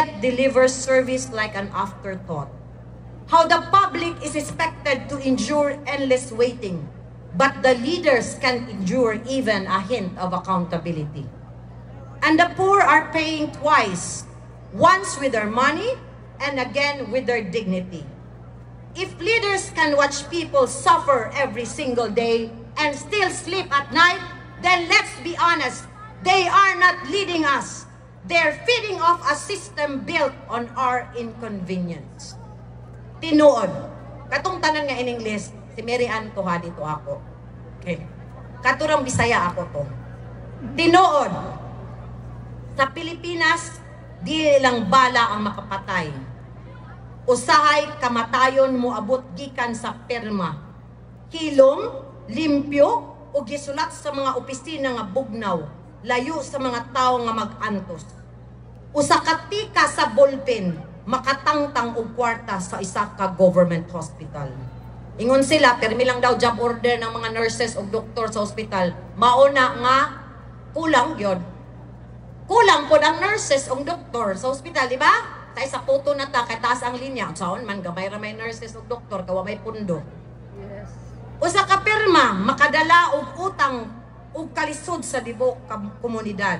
yet delivers service like an afterthought. How the public is expected to endure endless waiting, but the leaders can endure even a hint of accountability. And the poor are paying twice, once with their money and again with their dignity. If leaders can watch people suffer every single day and still sleep at night, then let's be honest, they are not leading us. They're feeding off a system built on our inconvenience. Tinuod. Katong tanan nga in English, si Mary Ann to ha, dito ako. Okay. Katurang Bisaya ako to. Tinuod. Sa Pilipinas, di lang bala ang makapatay. Usahay kamatayon mo abot gikan sa perma. Hilom, limpyo, o gisulat sa mga opisina nga bugnaw, layo sa mga tao nga mag-antos. Usa ka tika sa ballpen, makatangtang og kwarta sa isa ka government hospital. Ingon sila, permi lang daw job order ng mga nurses o doktor sa hospital. Mauna nga, kulang yun. Kulang po ang nurses o doktor sa hospital, di ba? Sa isa puto na ta, kay taas ang linya. Saon man, gamay ramay nurses o doktor, kawa may pundo. Yes. Usa ka pirma, makadala og utang o kalisod sa dibok komunidad.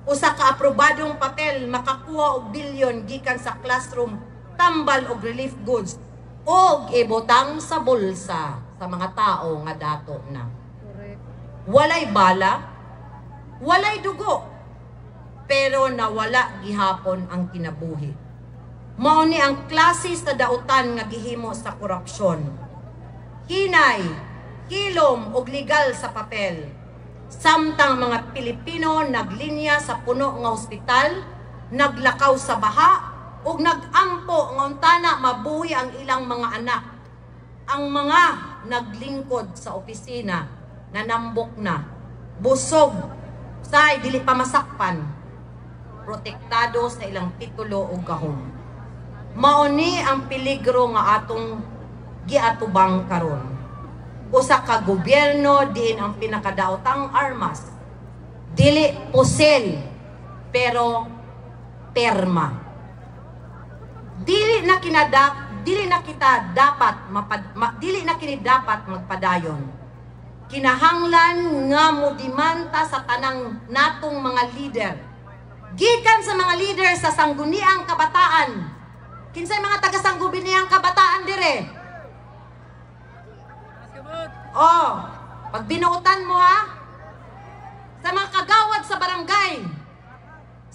Usa ka aprobadong papel, makakuha og bilyon gikan sa classroom, tambal og relief goods, o ibutang sa bulsa sa mga tao nga dato na. Walay bala, walay dugo, pero nawala gihapon ang kinabuhi. Mao ni ang klase sa dautan nga gihimo sa korupsyon. Hinay, hilom og legal sa papel. Samtang mga Pilipino naglinya sa puno nga ospital, naglakaw sa baha, ug nagampo nga untana mabuhi ang ilang mga anak. Ang mga naglingkod sa opisina, nanambok na, busog, say dili pa masakpan, protektado sa ilang titulo ug gahom. Mauni ang peligro nga atong giatubang karon. Usa ka gobyerno diin ang pinakadaotang armas. Dili pusel, pero perma. Dili na kita dapat magpadayon. Kinahanglan nga modimanta sa tanang natong mga leader. Gikan sa mga leader sa sangguniang kabataan. Kinsay mga taga-sangguniang kabataan dire? Oh, pag binuutan mo ha, sa mga kagawad sa barangay,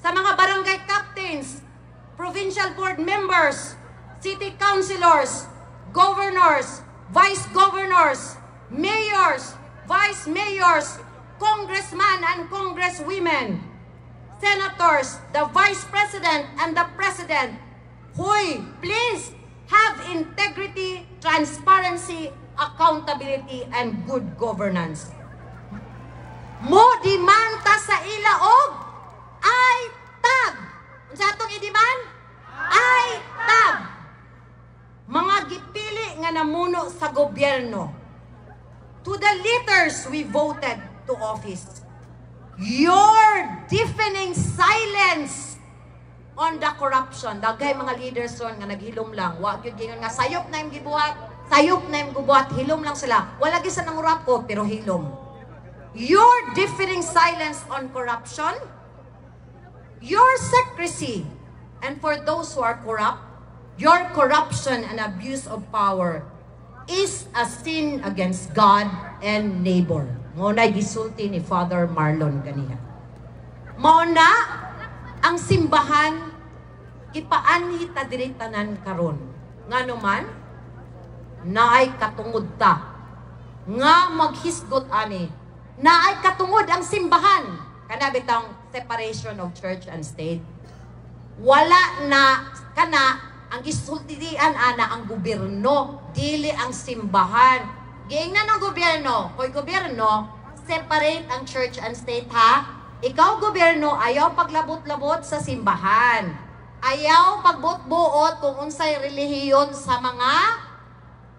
sa mga barangay captains, provincial board members, city councilors, governors, vice governors, mayors, vice mayors, congressmen and congresswomen, senators, the vice president and the president. Hoy, please have integrity, transparency, accountability, and good governance. Mo dimanta sa ila og ay tag. Unsa atong i-demand? Ay tag. Mga gipili nga namuno sa gobyerno. To the leaders we voted to office. Your deafening silence on the corruption. Daghay mga leaders ron nga naghilom lang. Wa gyud gingon nga sayop na im gibuhat. Sayop na yung gubuhat, hilom lang sila. Wala gisa ng urap ko, pero hilom. Your deafening silence on corruption, your secrecy, and for those who are corrupt, your corruption and abuse of power is a sin against God and neighbor. Maunay gisulti ni Father Marlon ganiha. Mauna, ang simbahan, ipaanhi ta diri tanan karon. Ngano man, naay katungod ta nga maghisgot ani, naay katungod ang simbahan kana bitang separation of church and state. Wala na kana ang gisultian ana ang gobyerno, dili ang simbahan. Giingnan ng gobyerno, koy gobyerno, separate ang church and state ha. Ikaw gobyerno ayaw paglabot-labot sa simbahan, ayaw pagbot-buot kung unsay relihiyon sa mga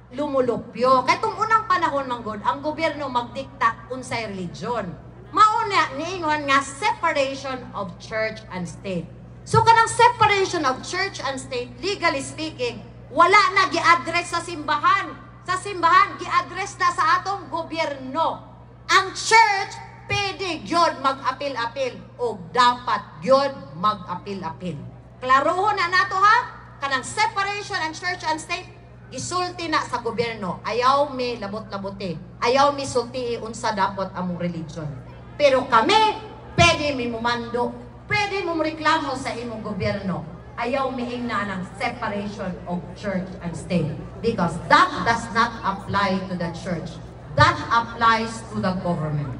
lumulupyo. Kaya itong unang panahon manggod, ang gobyerno magdikta unsay religion. Mauna niingon nga separation of church and state. So kanang separation of church and state, legally speaking, wala na gi-address sa simbahan. Sa simbahan, gi-address na sa atong gobyerno. Ang church, pwede gyud mag-apil-apil o dapat gyud mag-apil-apil. Klarohon na nato ha, kanang separation ng church and state, gisulti na sa gobyerno. Ayaw mi labot-labote. Ayaw mi sulti unsa dapat among religion. Pero kami, pwede mi mumando, pwede mo reklamo sa imong gobyerno. Ayaw miing na ng separation of church and state. Because that does not apply to the church. That applies to the government.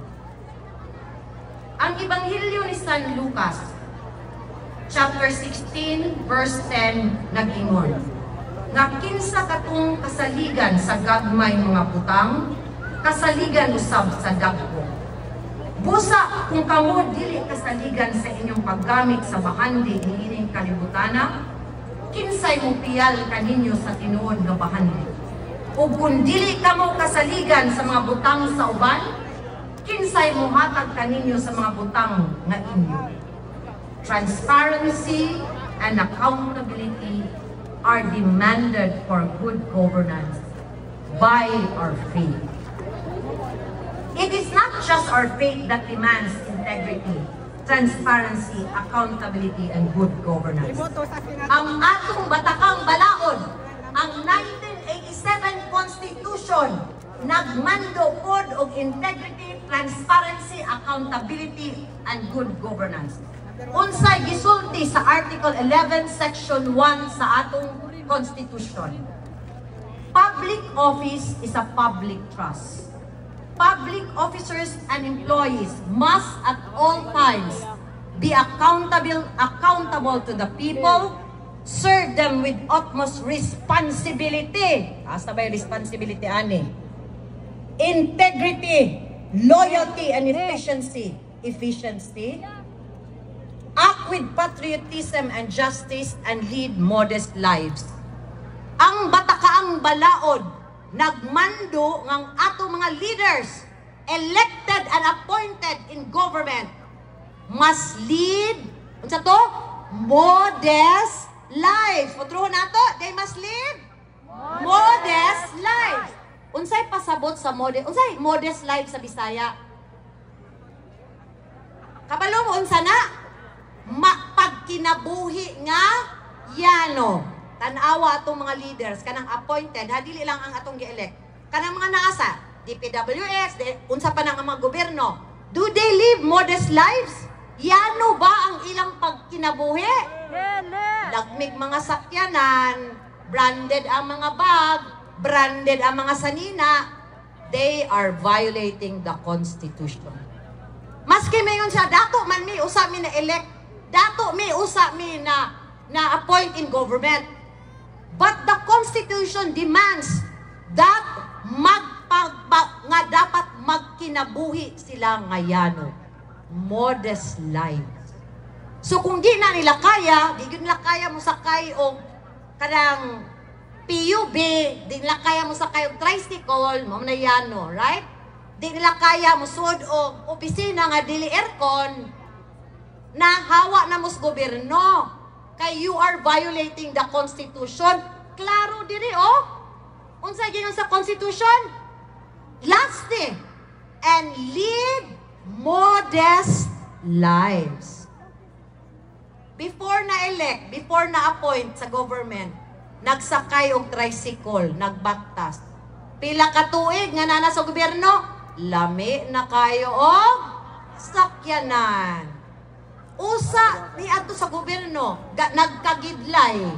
Ang Ebanghelyo ni San Lucas, chapter 16, verse 10, nag-ingon, nga kinsa katong kasaligan sa gagmay mga butang, kasaligan usab sa dagko. Busa kung kamo dili kasaligan sa inyong paggamit sa bahandi niining kalibutana, kinsay mo piyal kaninyo sa tinuod nga bahandi. Ug kung dili kamo kasaligan sa mga butang sa uban, kinsay mo hatag kaninyo sa mga butang nga inyo. Transparency and accountability are demanded for good governance by our faith. It is not just our faith that demands integrity, transparency, accountability, and good governance. Ang atong batakang balaod, ang 1987 Constitution, nagmando pod og integrity, transparency, accountability, and good governance. Unsay gisulti sa Article 11, Section 1 sa atong Constitution. Public office is a public trust. Public officers and employees must at all times be accountable to the people, serve them with utmost responsibility. Asa ba yung responsibility, ani? Integrity, loyalty, and efficiency. Act with patriotism and justice and lead modest lives. Ang batakaang balaod, nagmando ng ato mga leaders, elected and appointed in government, must lead, unsa to? Modest lives. Patruhon nato, they must lead modest lives. Unsay pasabot sa modest lives sa Bisaya? Kabalo mo unsa na? Pagkinabuhi nga yano. Tanawa atong mga leaders kanang appointed, dili lang ang atong gi-elect. Kanang mga naasa, DPWS, unsa pa nang mga gobyerno. Do they live modest lives? Yano ba ang ilang pagkinabuhi? Lagmig mga sakyanan, branded ang mga bag, branded ang mga sanina. They are violating the Constitution. Maski mayon siya, dato man mi usa mi na elect, dato mi usa mi na appoint in government. But the Constitution demands that nga dapat magkinabuhi sila ngayano. Modest lives. So kung di na nila kaya, di nila kaya mo sakay o kanang PUB, di nila kaya mo sakay o tricycle, mo na yano, right? Di nila kaya mo sud o opisina nga dili aircon, na hawa na mo sa gobyerno. Kay you are violating the Constitution. Klaro diri, oh. Unsay gingon sa Constitution? Lasting and lead modest lives. Before na-elect, before na-appoint sa government, nagsakay og tricycle, nagbaktas. Pila ka tuig nga nana sa gobyerno, lami na kayo og sakyanan. Usa ni ato sa gobyerno, nagkagidlay.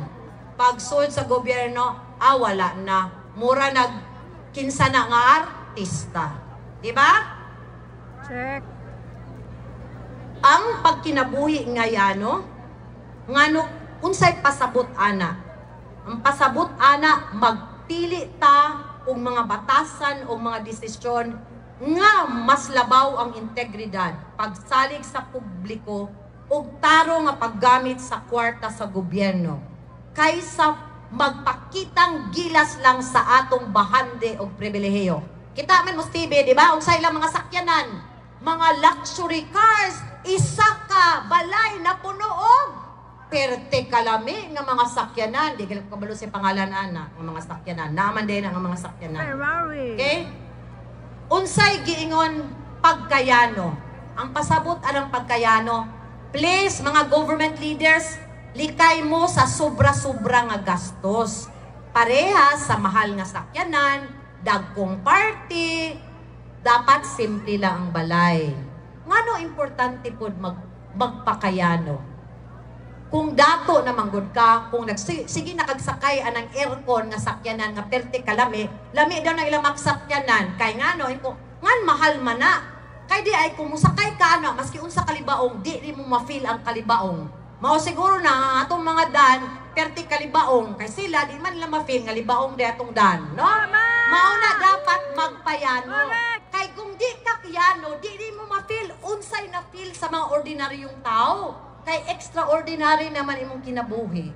Pagsuod sa gobyerno, wala na. Mura kinsa na nga artista. Di ba? Check. Ang pagkinabuhi nga yano, ngano unsay pasabot ana. Ang pasabot ana, magpili ta og mga batasan o mga desisyon nga mas labaw ang integridad, pagsalig sa publiko ug taro nga paggamit sa kwarta sa gobyerno kaysa magpakitang gilas lang sa atong bahande og pribilehiyo. Kita man mo TV, di ba? Unsay lang mga sakyanan, mga luxury cars, isa ka balay na puno og perte kalami nga mga sakyanan, di kabalo si pangalan ana ng mga sakyanan, naman din ang mga sakyanan. Ferrari. Okay? Unsay giingon pagkayano. Ang pasabot anang pagkayano, please mga government leaders, likay mo sa sobra-sobra nga gastos. Parehas sa mahal nga sakyanan, dagkong party, dapat simple lang ang balay. Ngano importante pod magpakayano. Kung dato na manggod ka, kung sige nakagsakay anang aircon nga sakyanan nga perte kalami, lami daw na ilang maksakyanan, kay ngano, ngan mahal man na. Kay di ay kung musakay ka ano, maski unsa kalibaong, di mo ma-feel ang kalibaong. Mao siguro na ang atong mga dan, perte kalibaong, kay sila di man nila ma-feel nga libaong di atong dan, no? Mao na dapat magpayano. Kay kung di ka kayano, di mo ma-feel unsay na feel sa mga ordinaryong tao. Kay extraordinary naman imong kinabuhi.